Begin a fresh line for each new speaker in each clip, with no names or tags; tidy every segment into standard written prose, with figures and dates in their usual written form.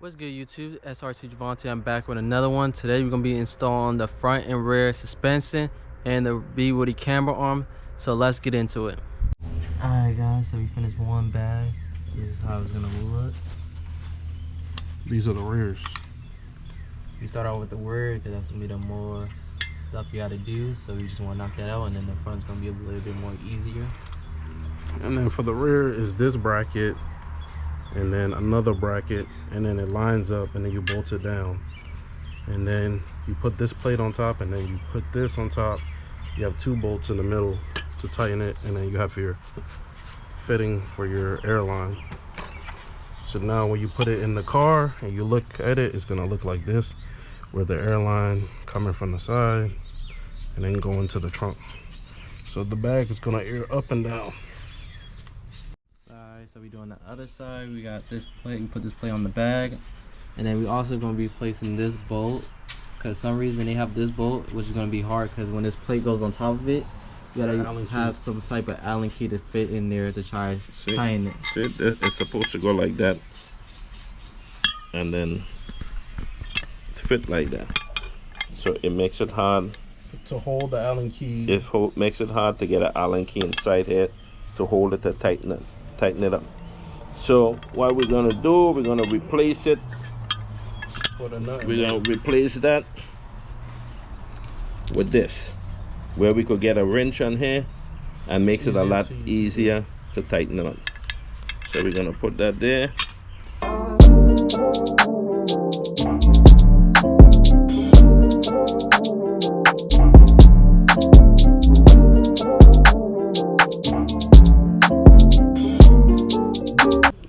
What's good, YouTube? srt.javanti. I'm back with another one. Today we're gonna be installing the front and rear suspension and the B Woody camber arm. So let's get into it. Alright guys, so we finished one bag. This is how it's gonna look.
These are the rears.
We start out with the rear because that's gonna be the more stuff you gotta do. So we just wanna knock that out, and then the front's gonna be a little bit more easier.
And then for the rear is this bracket, and then another bracket, and then it lines up, and then you bolt it down, and then you put this plate on top, and then you put this on top. You have two bolts in the middle to tighten it, and then you have your fitting for your airline. So now when you put it in the car and you look at it, it's gonna look like this, where the airline coming from the side and then go into the trunk. So the bag is gonna air up and down.
So we doing the other side. We got this plate. We put this plate on the bag, and then we also gonna be placing this bolt, because some reason they have this bolt, which is gonna be hard because when this plate goes on top of it, you gotta have some type of Allen key to fit in there to try tying it.
See, it's supposed to go like that, and then fit like that. So it makes it hard
To hold the Allen key.
It makes it hard to get an Allen key inside here to hold it, to tighten it up. So what we're gonna do, we're gonna replace it. We're gonna replace that with this, where we could get a wrench on here and makes it a lot easier to tighten it up. So we're gonna put that there.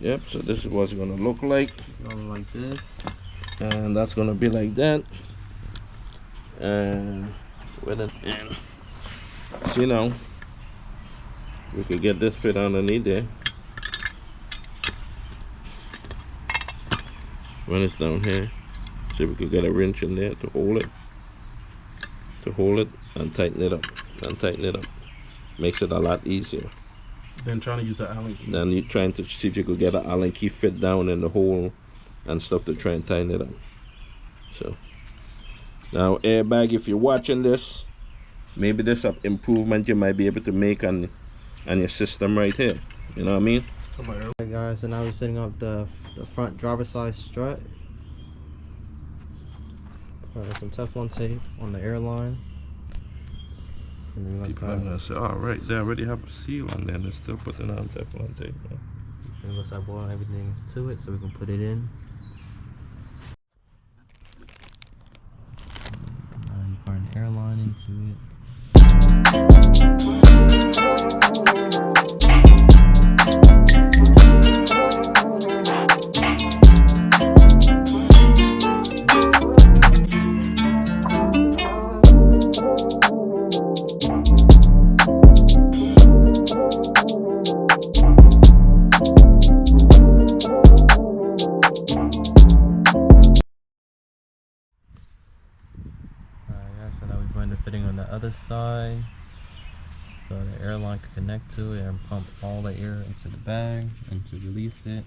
Yep, so this is what it's gonna look like.
Like this.
And that's gonna be like that. And with it, and see now, we could get this fit underneath there. When it's down here, so we could get a wrench in there to hold it, and tighten it up, Makes it a lot easier
Then trying to use the Allen key.
then you're trying to see if you could get an Allen key fit down in the hole and stuff to try and tighten it up. So now, airbag, if you're watching this, maybe there's an improvement you might be able to make on your system right here. You know what I mean?
Alright guys, so now we're setting up the front driver's side strut. Putting some Teflon tape on the airline. And then
People are gonna say, "Oh, right, they already have a seal on there, and they're still putting on Teflon tape."
it looks like boiling everything to it so we can put it in. Now you put an airline into it. So now we're going to fitting on the other side, so the airline can connect to it and pump all the air into the bag and to release it.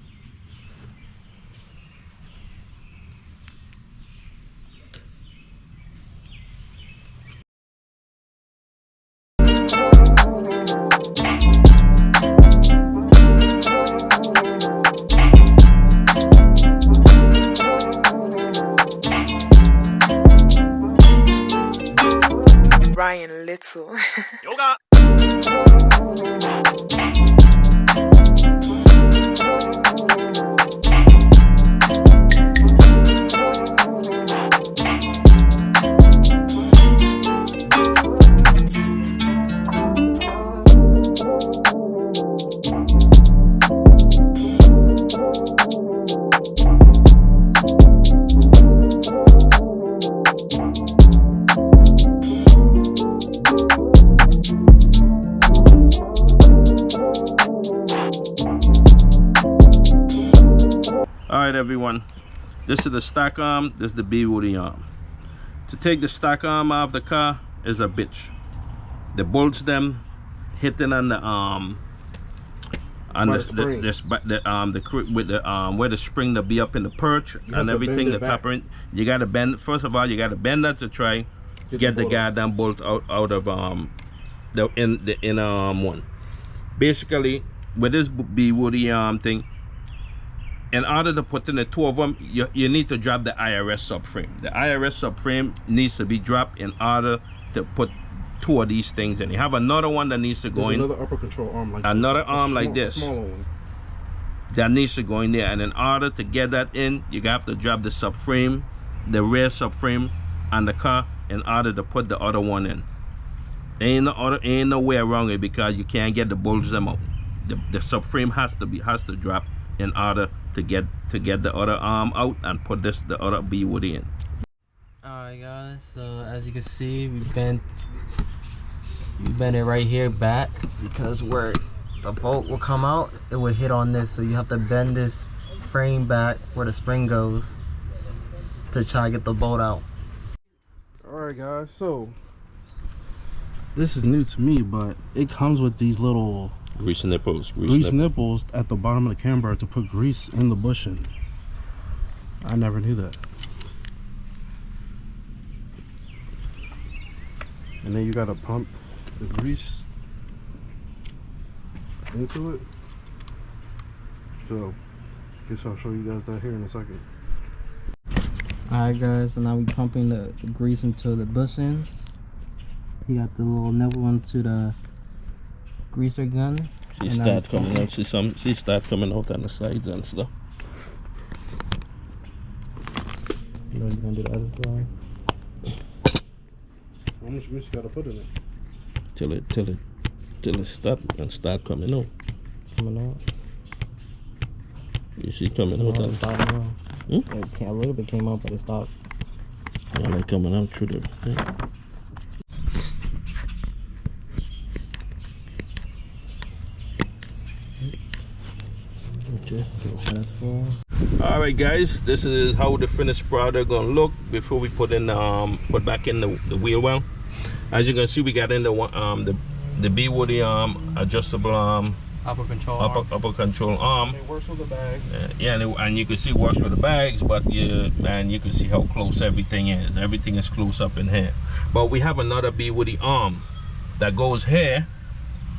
Ryan Little.
Yoga.
Alright everyone, this is the stock arm, this is the B Woody arm. To take the stock arm off the car is a bitch. The bolts them hitting on the And
By
with the where the spring to be up in the perch and everything, the topper. You gotta bend. First of all, you gotta bend that to try get the goddamn bolt out of the inner one. Basically, with this B woody thing, in order to put in the two of them, you need to drop the IRS subframe. The IRS subframe needs to be dropped in order to put two of these things in. You have another one that needs to go in.
Another upper control arm like
another
this.
arm like this.
Smaller one.
That needs to go in there. And in order to get that in, you have to drop the subframe, the rear subframe on the car in order to put the other one in. Ain't no way around it because you can't get the bulge them out. The subframe has to drop in order to get the other arm out and put the other B woody in.
Alright guys, so as you can see, we bent it right here back because where the bolt will come out, it will hit on this, so you have to bend this frame back where the spring goes to try to get the bolt out.
Alright guys, so this is new to me, but it comes with these little
Grease nipples
at the bottom of the camber to put grease in the bushing. I never knew that. And then you gotta pump the grease into it. So guess I'll show you guys that here in a second.
Alright guys, so now we pumping the grease into the bushings. You got the little nipple into the greaser gun.
She start coming out. She start coming out on the sides and stuff.
You know you're gonna do the other side.
How much grease you gotta put in it?
Till it stop and start coming out.
It's coming out.
You see coming out.
It's stopping now. A little bit came out, but it stopped.
Yeah, they're coming out through the thing.
Okay, so that's full.
All right, guys, this is how the finished product gonna look before we put put back in the wheel well. As you can see, we got in the B woody adjustable
Upper control
arm.
It works with the bags.
Yeah, and you can see it works with the bags, but you can see how close everything is. Everything is close up in here. But we have another B woody arm that goes here.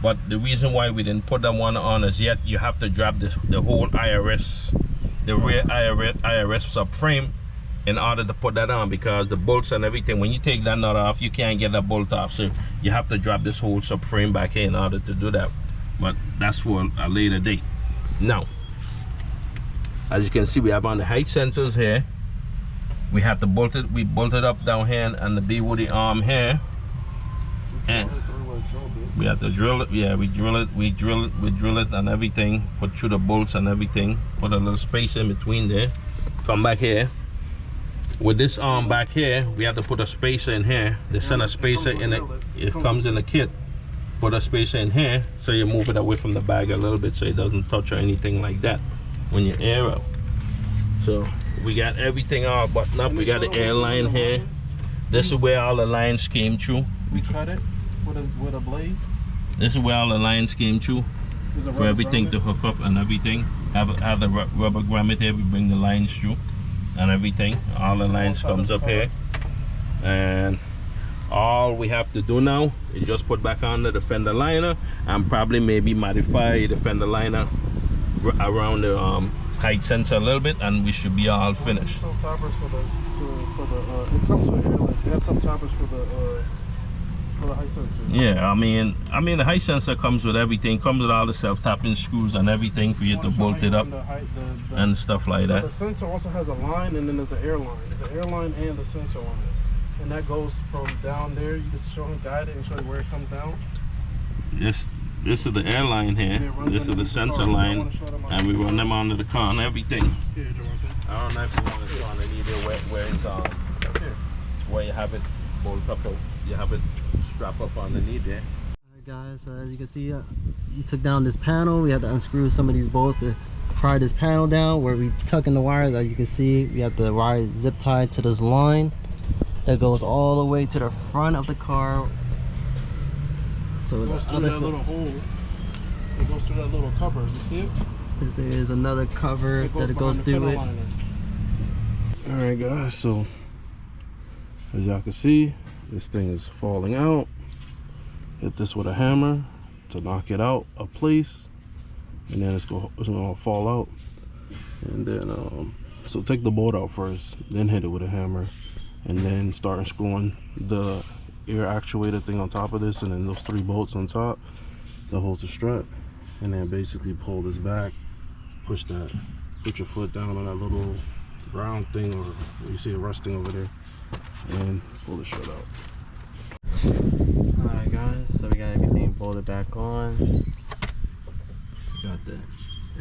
But the reason why we didn't put that one on as yet, you have to drop the whole IRS, the rear IRS subframe in order to put that on, because the bolts and everything, when you take that nut off, you can't get that bolt off. So you have to drop this whole subframe back here in order to do that. But that's for a later date. Now, as you can see, we have on the height sensors here. We have to we bolted up down here and the B woody arm here. And we have to drill it. Yeah, we drill it and everything. Put through the bolts and everything. Put a little space in between there. Come back here. With this arm back here, we have to put a spacer in here. The center spacer in it. It comes in the kit. Put a spacer in here so you move it away from the bag a little bit so it doesn't touch or anything like that when you air out. So we got everything all buttoned up. We got the airline here. This is where all the lines came through.
We cut it with a blade.
This is where all the lines came through for everything to hook up and everything. Have the rubber grommet here. We bring the lines through and everything. All the lines comes up here, and all we have to do now is just put back on the fender liner and probably maybe modify the fender liner around the height sensor a little bit, and we should be all finished.
Some toppers it comes with Airlift. They have some toppers for the height sensor.
Yeah, I mean the height sensor comes with everything. Comes with all the self-tapping screws and everything for you to bolt it up and stuff like that.
The sensor also has a line, and then there's an airline. There's an airline and the sensor line. And that goes from down there. You just show him, guide it, and show you where it comes down.
This is the airline here. This is the sensor line, and we run them onto the car and everything.
Here,
I don't know if you want to show on the either where it's where you have it bolt up, you have it strap up underneath there.
Alright guys, so as you can see, we took down this panel. We had to unscrew some of these bolts to pry this panel down. Where we tuck in the wires, as you can see, we have the wire zip tied to this line that goes all the way to the front of the car. So
it goes through that little hole. It goes goes through that little cover. You see it?
Because there is another cover that it goes through it.
Alright guys, so as y'all can see, this thing is falling out. Hit this with a hammer to knock it out of place, and then it's gonna fall out. And then so take the bolt out first, then hit it with a hammer, and then start unscrewing the air actuator thing on top of this, and then those 3 bolts on top that holds the strut, and then basically pull this back, push your foot down on that little brown thing, or you see it rusting over there, and pull the strut out.
Alright guys, so we got everything bolted back on. Got the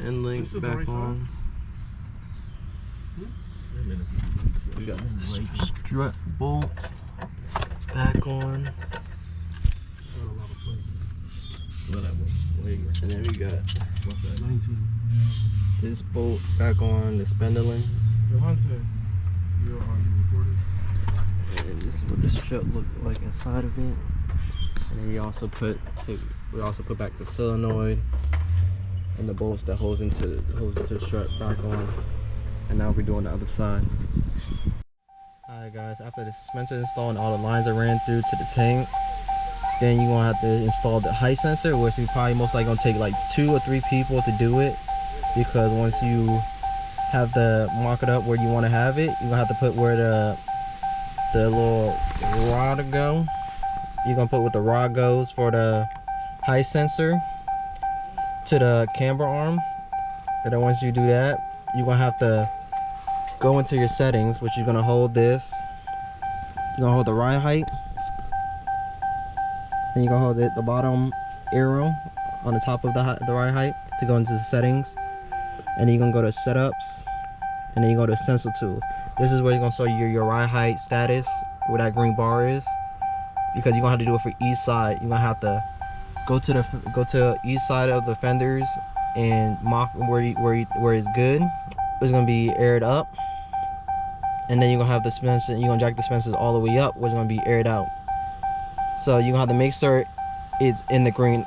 end link back on. We got the strut bolt back on. And then we got this bolt back on, the spindling. And this is what the strut looked like inside of it. And then we also put back the solenoid and the bolts that holds into the strut back on. And now we're doing the other side. Alright guys, after the suspension installed and all the lines are ran through to the tank, then you're gonna have to install the height sensor, which is probably most likely gonna take like 2 or 3 people to do it, because once you have the mark it up where you want to have it, you're gonna have to put where the little rod to go. You're gonna put where the rod goes for the height sensor to the camber arm. And then once you do that, you're gonna have to go into your settings, which you're gonna hold this. You're gonna hold the ride height. Then you're gonna hold the bottom arrow on the top of the ride height to go into the settings. And then you're gonna go to setups, and then you go to sensor tools. This is where you're gonna show your ride height status, where that green bar is, because you're gonna have to do it for each side. You're gonna have to go to each side of the fenders and mark where it's good. It's gonna be aired up, and then you're gonna have the dispenser. You're gonna jack the dispensers all the way up, where it's gonna be aired out. So you're gonna have to make sure it's in the green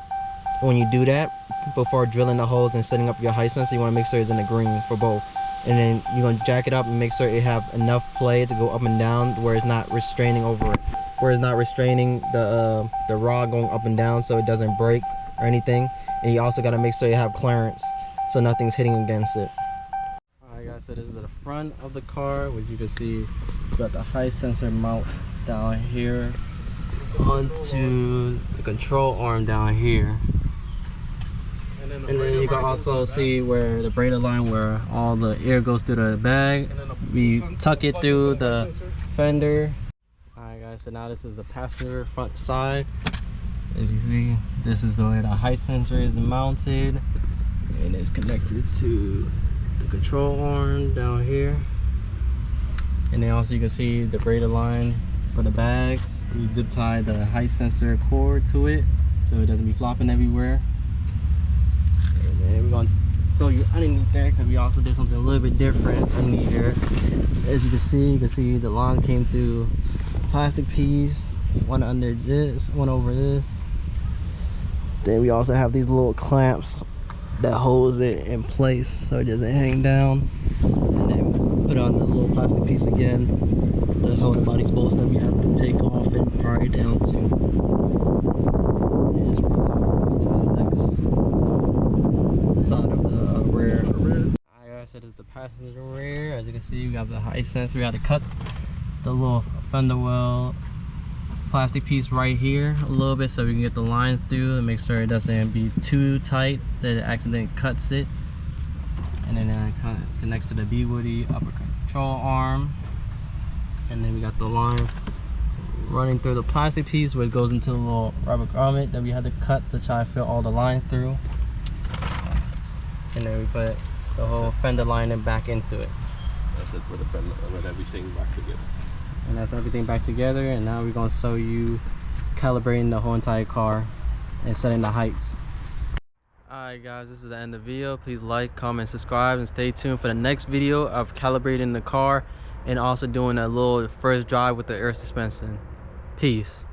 when you do that. Before drilling the holes and setting up your height sensor, you want to make sure it's in the green for both. And then you're gonna jack it up and make sure it have enough play to go up and down, where it's not restraining over it, where it's not restraining the rod going up and down, so it doesn't break or anything. And you also got to make sure you have clearance, so nothing's hitting against it. Alright guys, so this is the front of the car, which you can see you got the height sensor mount down here onto the control arm down here. And then you can also see where the braided line, where all the air goes through the bag. We tuck it through the fender. Alright guys, so now this is the passenger front side. As you see, this is the way the height sensor is mounted, and it's connected to the control arm down here. And then also you can see the braided line for the bags. We zip tie the height sensor cord to it so it doesn't be flopping everywhere. And we're going to show you underneath there, because we also did something a little bit different underneath here. As you can see the line came through a plastic piece, one under this, one over this. Then we also have these little clamps that holds it in place so it doesn't hang down. And then put on the little plastic piece again that's holding the body's bolts that we have to take off and pry it down to. And it just brings it over to the next side of the rear. Like I said, is the passenger rear. As you can see, we have the height sensor. We had to cut the little fender well plastic piece right here a little bit so we can get the lines through and make sure it doesn't be too tight that it accidentally cuts it. And then it connects to the B-Woody upper control arm. And then we got the line running through the plastic piece where it goes into a little rubber grommet that we had to cut to try to fit all the lines through. And then we put the whole fender lining back into it.
That's it, with the fender, with everything back together.
And that's everything back together. And now we're gonna show you calibrating the whole entire car and setting the heights. Alright guys, this is the end of the video. Please like, comment, subscribe, and stay tuned for the next video of calibrating the car and also doing a little first drive with the air suspension. Peace.